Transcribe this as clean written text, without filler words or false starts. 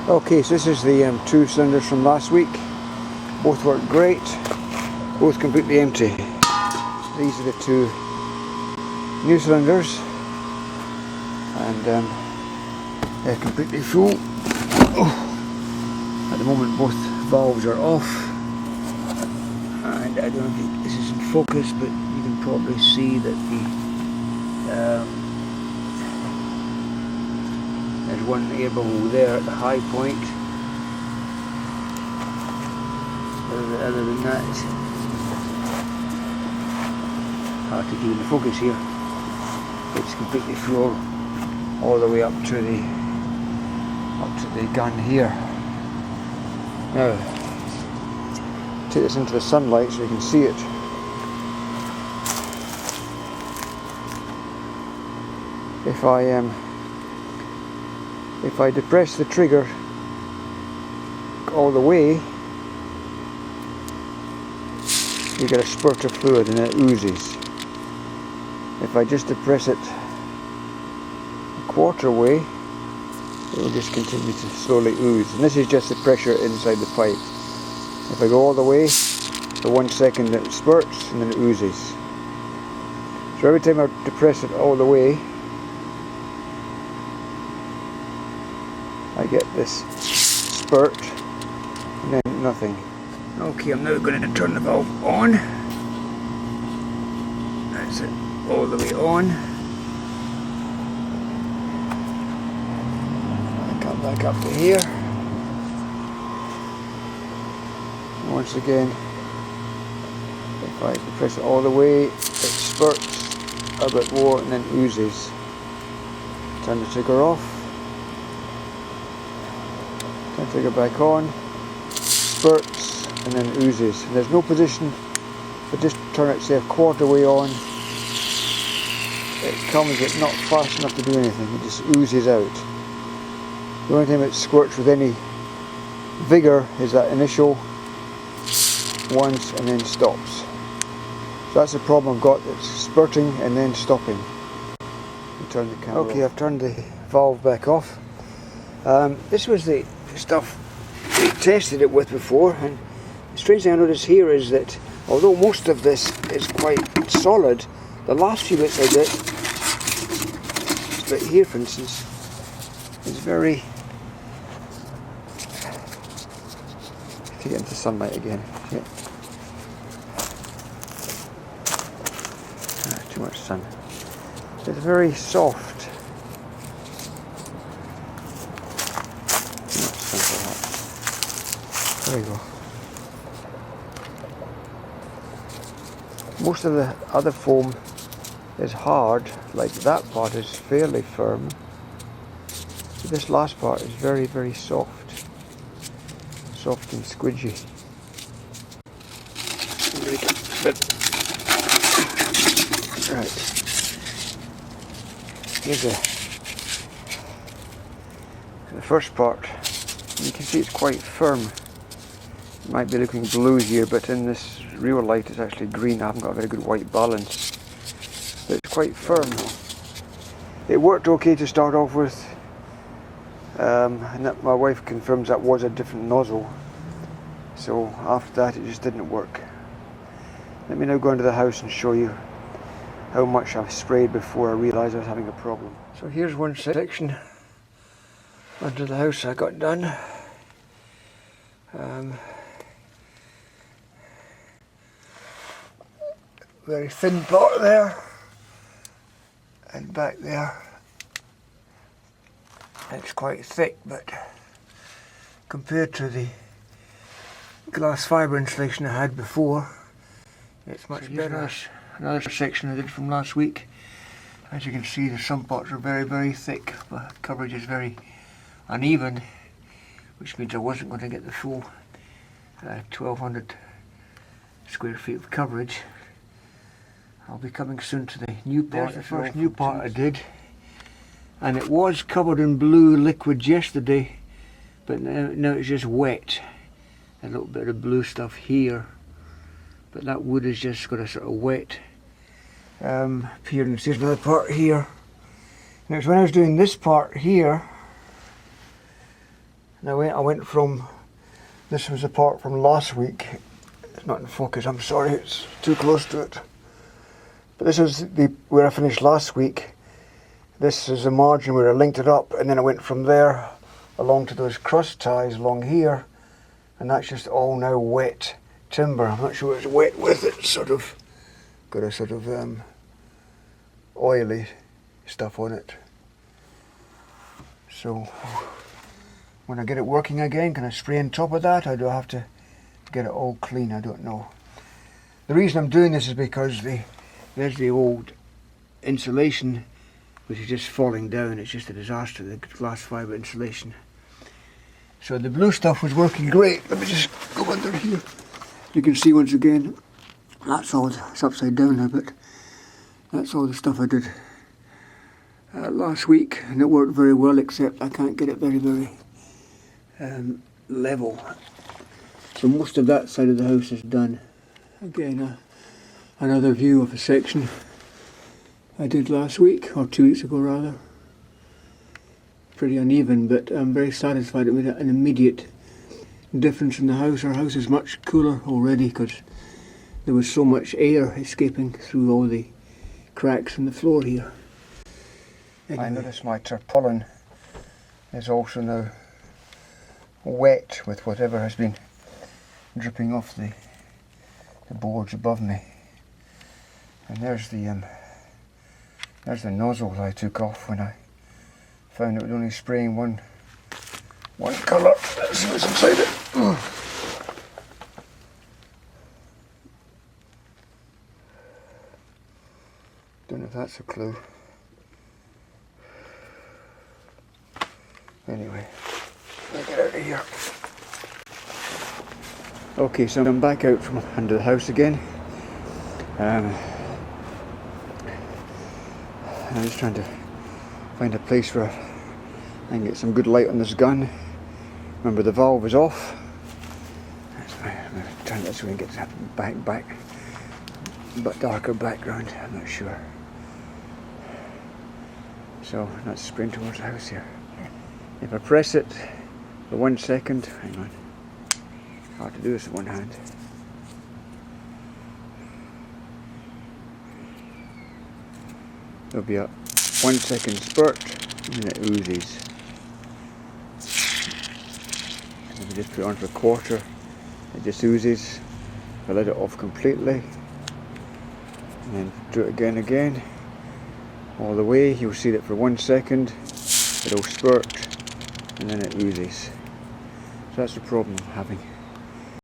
Okay, so this is the 2 cylinders from last week. Both work great, both completely empty. These are the 2 new cylinders, and they're completely full. Oh. At the moment both valves are off, and I don't know if this is in focus, but you can probably see that there's one air bubble there at the high point. Other than that, hard to keep in the focus here. It's completely full all the way up to the gun here. Now, take this into the sunlight so you can see it. If I depress the trigger all the way, you get a spurt of fluid and it oozes. If I just depress it a quarter way, it will just continue to slowly ooze. And this is just the pressure inside the pipe. If I go all the way, for 1 second it spurts and then it oozes. So every time I depress it all the way, I get this spurt and then nothing. Okay, I'm now going to turn the valve on. That's it, all the way on. I come back up to here. And once again, if I press it all the way, it spurts a bit more and then oozes. Turn the trigger off. Turn the trigger back on. Spurts and then oozes. And there's no position, but just turn it, say, a quarter way on. It comes, it's not fast enough to do anything, it just oozes out. The only time it squirts with any vigour is that initial once and then stops. So that's the problem I've got, it's spurting and then stopping. Turn the camera off. I've turned the valve back off. This was the stuff we tested it with before, and the strange thing I notice here is that although most of this is quite solid, the last few bits I did, this bit here for instance, is very... to get into sunlight again. Yeah. Too much sun. It's very soft. Too much sun for that. There we go. Most of the other foam is hard, like that part is fairly firm. But this last part is very, very soft. Soft and squidgy. Right. Here's the first part. You can see it's quite firm. It might be looking blue here, but in this real light it's actually green. I haven't got a very good white balance. But it's quite firm. It worked okay to start off with, and that, my wife confirms that was a different nozzle. So after that it just didn't work. Let me now go into the house and show you how much I've sprayed before I realised I was having a problem. So here's one section under the house I got done. Very thin part there, and back there it's quite thick, but compared to the glass fibre insulation I had before, it's much better. Another section I did from last week. As you can see, some parts are very, very thick, but coverage is very uneven, which means I wasn't going to get the full 1200 square feet of coverage. I'll be coming soon to the new part. There's the first new part I did, and it was covered in blue liquid yesterday, but now it's just wet. A little bit of blue stuff here, but that wood has just got a sort of wet appearance. Here's another part here. Now, when I was doing this part here, And I went from, this was apart from last week. It's not in focus, I'm sorry, it's too close to it. But this is where I finished last week. This is the margin where I linked it up, and then I went from there along to those cross ties along here, and that's just all now wet timber. I'm not sure it's wet with it, sort of got a sort of oily stuff on it. So when I get it working again, can I spray on top of that, or do I have to get it all clean? I don't know. The reason I'm doing this is because there's the old insulation which is just falling down. It's just a disaster, the glass fibre insulation. So the blue stuff was working great. Let me just go under here. You can see once again, that's all, it's upside down now, but that's all the stuff I did last week, and it worked very well, except I can't get it very, very level. So most of that side of the house is done. Again, another view of a section I did last week, or 2 weeks ago rather. Pretty uneven, but I'm very satisfied. It made an immediate difference in the house. Our house is much cooler already because there was so much air escaping through all the cracks in the floor here. Anyway. I noticed my tarpaulin is also now wet with whatever has been dripping off the boards above me. And there's the nozzle that I took off when I found it was only spraying one colour. Let's see what's inside it. Don't know if that's a clue. Anyway, let me get out of here. Okay, so I'm back out from under the house again. I'm just trying to find a place where I can get some good light on this gun. Remember, the valve is off. I'm going to turn this way and get that back, but darker background, I'm not sure. So that's spraying towards the house here. If I press it for 1 second, hang on, hard to do this with one hand. There'll be a 1 second spurt and then it oozes. And if I just put it on for a quarter, it just oozes. If I let it off completely and then do it again all the way, you'll see that for 1 second it'll spurt and then it oozes. So that's the problem I'm having.